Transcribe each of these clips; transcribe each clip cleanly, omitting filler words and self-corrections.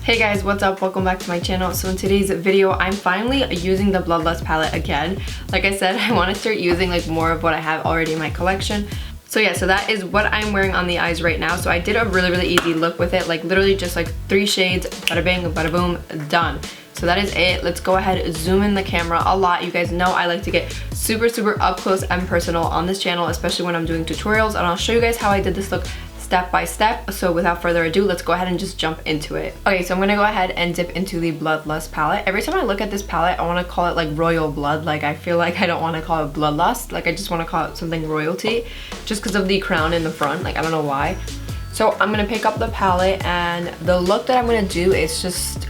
Hey guys, what's up? Welcome back to my channel. So in today's video, I'm finally using the Bloodlust palette again. Like I said, I want to start using like more of what I have already in my collection. So yeah, so that is what I'm wearing on the eyes right now. So I did a really easy look with it, like literally just like 3 shades, bada bing, bada boom, done. So that is it. Let's go ahead, zoom in the camera a lot. You guys know I like to get super up close and personal on this channel, especially when I'm doing tutorials, and I'll show you guys how I did this look step by step. So without further ado, let's go ahead and just jump into it. Okay, so I'm gonna go ahead and dip into the Bloodlust palette. Every time I look at this palette, I want to call it like royal blood. Like I feel like I don't want to call it Bloodlust. Like I just want to call it something royalty, just because of the crown in the front. Like I don't know why. So I'm gonna pick up the palette, and the look that I'm gonna do is just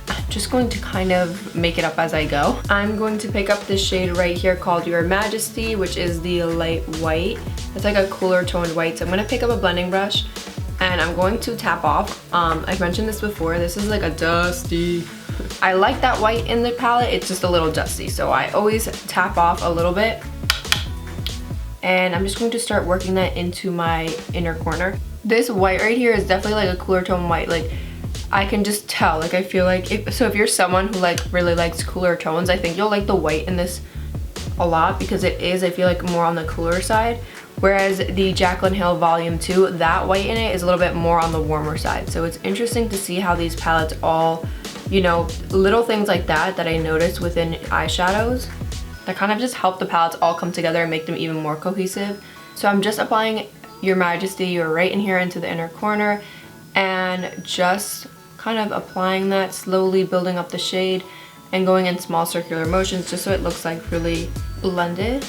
going to kind of make it up as I go. I'm going to pick up this shade right here called Your Majesty, which is the light white. It's like a cooler toned white. So I'm gonna pick up a blending brush and I'm going to tap off. I've mentioned this before, this is like a dusty. I like that white in the palette, it's just a little dusty. So I always tap off a little bit. And I'm just going to start working that into my inner corner. This white right here is definitely like a cooler tone white. Like I can just tell, like I feel like, if you're someone who like really likes cooler tones, I think you'll like the white in this a lot, because it is, I feel like, more on the cooler side. Whereas the Jaclyn Hill Volume 2, that white in it is a little bit more on the warmer side. So it's interesting to see how these palettes all, you know, little things like that I notice within eyeshadows that kind of just help the palettes all come together and make them even more cohesive. So I'm just applying Your Majesty right in here into the inner corner, and just kind of applying that, slowly building up the shade and going in small circular motions just so it looks like really blended.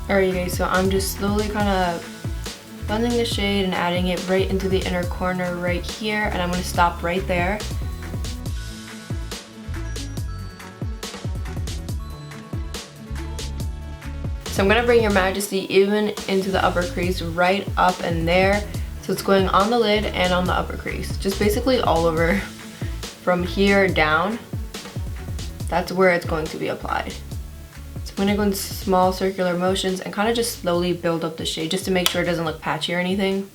Alright guys, so I'm just slowly kind of blending the shade and adding it right into the inner corner right here, and I'm going to stop right there. So I'm going to bring Your Majesty even into the upper crease, right up in there. So it's going on the lid and on the upper crease. Just basically all over from here down. That's where it's going to be applied. So I'm going to go in small circular motions and kind of just slowly build up the shade just to make sure it doesn't look patchy or anything.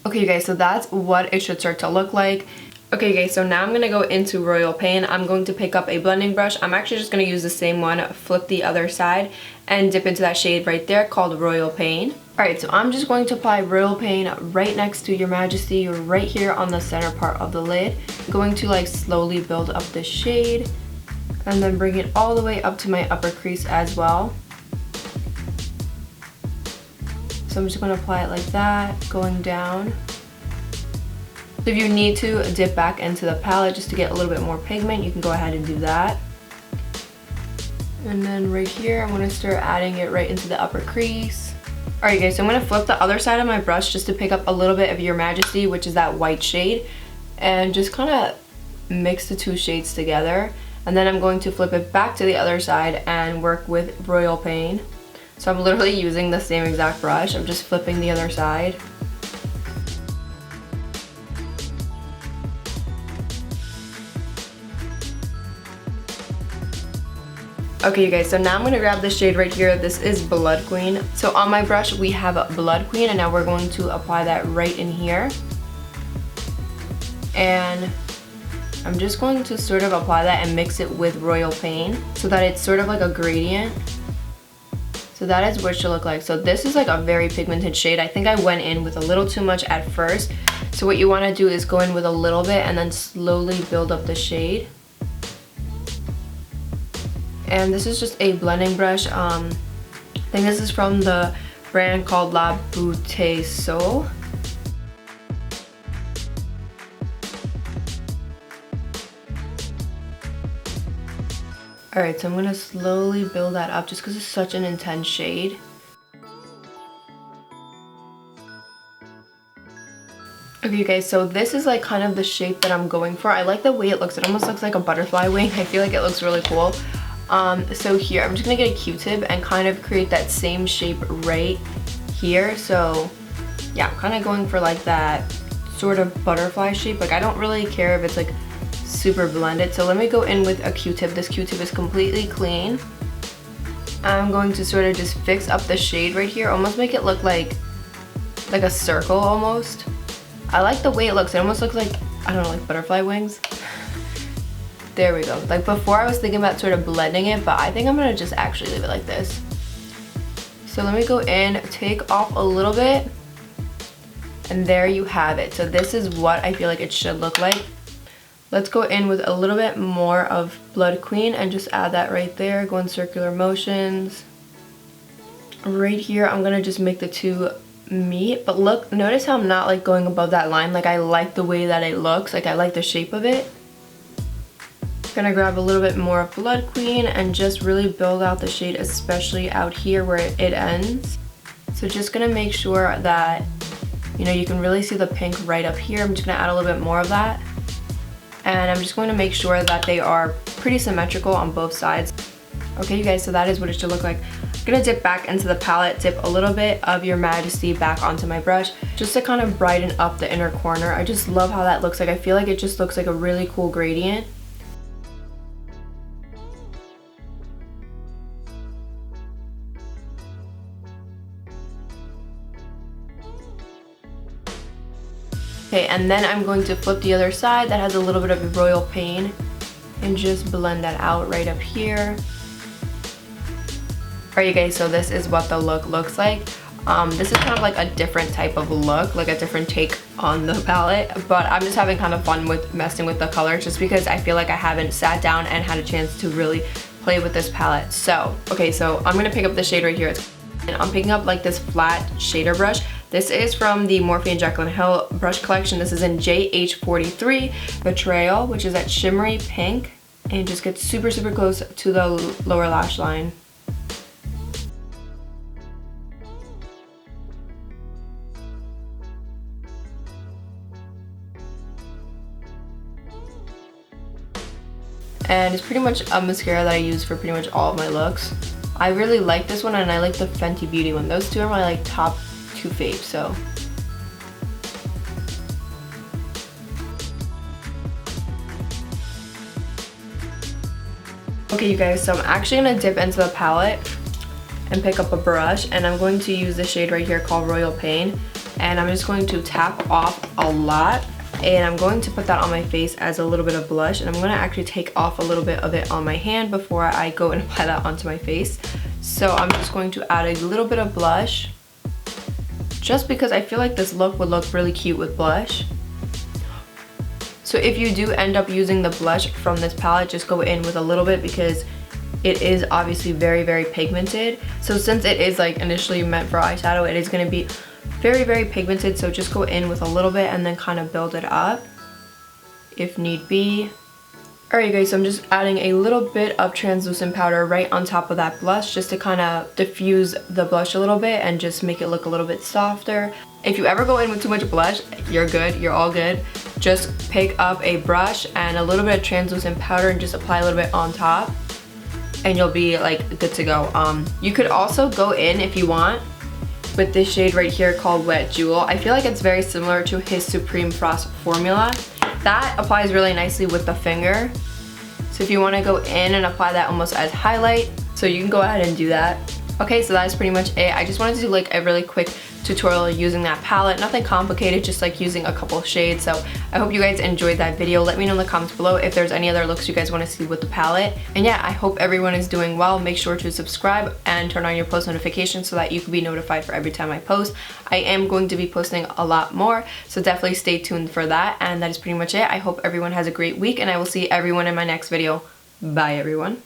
Okay you guys, so that's what it should start to look like. Okay guys, so now I'm going to go into Royal Pain. I'm going to pick up a blending brush. I'm actually just going to use the same one, flip the other side, and dip into that shade right there called Royal Pain. Alright, so I'm just going to apply Royal Pain right next to Your Majesty, right here on the center part of the lid. I'm going to like slowly build up the shade and then bring it all the way up to my upper crease as well. So I'm just going to apply it like that, going down. So if you need to dip back into the palette just to get a little bit more pigment, you can go ahead and do that. And then right here, I'm going to start adding it right into the upper crease. Alright guys, so I'm going to flip the other side of my brush just to pick up a little bit of Your Majesty, which is that white shade, and just kind of mix the two shades together. And then I'm going to flip it back to the other side and work with Royal Pain. So I'm literally using the same exact brush, I'm just flipping the other side. Okay you guys, so now I'm going to grab this shade right here. This is Blood Queen. So on my brush we have Blood Queen, and now we're going to apply that right in here. And I'm just going to sort of apply that and mix it with Royal Pain so that it's sort of like a gradient. So that is what it should look like. So this is like a very pigmented shade. I think I went in with a little too much at first. So what you want to do is go in with a little bit and then slowly build up the shade. And this is just a blending brush. I think this is from the brand called La Beauté Soul. Alright, so I'm going to slowly build that up just because it's such an intense shade. Okay you guys, so this is like kind of the shape that I'm going for. I like the way it looks. It almost looks like a butterfly wing. I feel like it looks really cool. So here, I'm just gonna get a Q-tip and kind of create that same shape right here. So yeah, I'm kind of going for like that sort of butterfly shape. Like I don't really care if it's like super blended. So let me go in with a Q-tip. This Q-tip is completely clean. I'm going to sort of just fix up the shade right here, almost make it look like a circle almost. I like the way it looks. It almost looks like, I don't know, like butterfly wings. There we go. Like before I was thinking about sort of blending it, but I think I'm gonna just actually leave it like this. So let me go in, take off a little bit, and there you have it. So this is what I feel like it should look like. Let's go in with a little bit more of Blood Queen and just add that right there. Go in circular motions. Right here, I'm gonna just make the two meet. But look, notice how I'm not like going above that line. Like I like the way that it looks. Like I like the shape of it. Gonna grab a little bit more of Blood Queen and just really build out the shade, especially out here where it ends. So just gonna make sure that, you know, you can really see the pink right up here. I'm just gonna add a little bit more of that. And I'm just going to make sure that they are pretty symmetrical on both sides. Okay, you guys, so that is what it should look like. I'm gonna dip back into the palette, dip a little bit of Your Majesty back onto my brush, just to kind of brighten up the inner corner. I just love how that looks like. I feel like it just looks like a really cool gradient. Okay, and then I'm going to flip the other side that has a little bit of Royal Pain and just blend that out right up here. Alright you guys, so this is what the look looks like. This is kind of like a different type of look, like a different take on the palette, but I'm just having kind of fun with messing with the colors just because I feel like I haven't sat down and had a chance to really play with this palette. So, okay, so I'm gonna pick up the shade right here. And I'm picking up like this flat shader brush. This is from the Morphe and Jaclyn Hill brush collection. This is in JH43 Betrayal, which is that shimmery pink, and just gets super, super close to the lower lash line. And it's pretty much a mascara that I use for pretty much all of my looks. I really like this one and I like the Fenty Beauty one. Those two are my like top two faves, so. Okay you guys, so I'm actually gonna dip into the palette and pick up a brush, and I'm going to use the shade right here called Royal Pain, and I'm just going to tap off a lot, and I'm going to put that on my face as a little bit of blush, and I'm going to actually take off a little bit of it on my hand before I go and apply that onto my face. So I'm just going to add a little bit of blush just because I feel like this look would look really cute with blush. So if you do end up using the blush from this palette, just go in with a little bit because it is obviously very, very pigmented. So since it is like initially meant for eyeshadow, it is going to be very, very pigmented. So just go in with a little bit and then kind of build it up if need be. Alright guys, so I'm just adding a little bit of translucent powder right on top of that blush just to kind of diffuse the blush a little bit and just make it look a little bit softer. If you ever go in with too much blush, you're good, you're all good. Just pick up a brush and a little bit of translucent powder and just apply a little bit on top and you'll be like good to go. You could also go in if you want with this shade right here called Wet Jewel. I feel like it's very similar to his Supreme Frost formula. That applies really nicely with the finger. So if you want to go in and apply that almost as highlight, so you can go ahead and do that. Okay, so that's pretty much it. I just wanted to do like a really quick tutorial using that palette. Nothing complicated, just like using a couple shades. So I hope you guys enjoyed that video. Let me know in the comments below if there's any other looks you guys want to see with the palette. And yeah, I hope everyone is doing well. Make sure to subscribe and turn on your post notifications so that you can be notified for every time I post. I am going to be posting a lot more, so definitely stay tuned for that. And that is pretty much it. I hope everyone has a great week and I will see everyone in my next video. Bye everyone.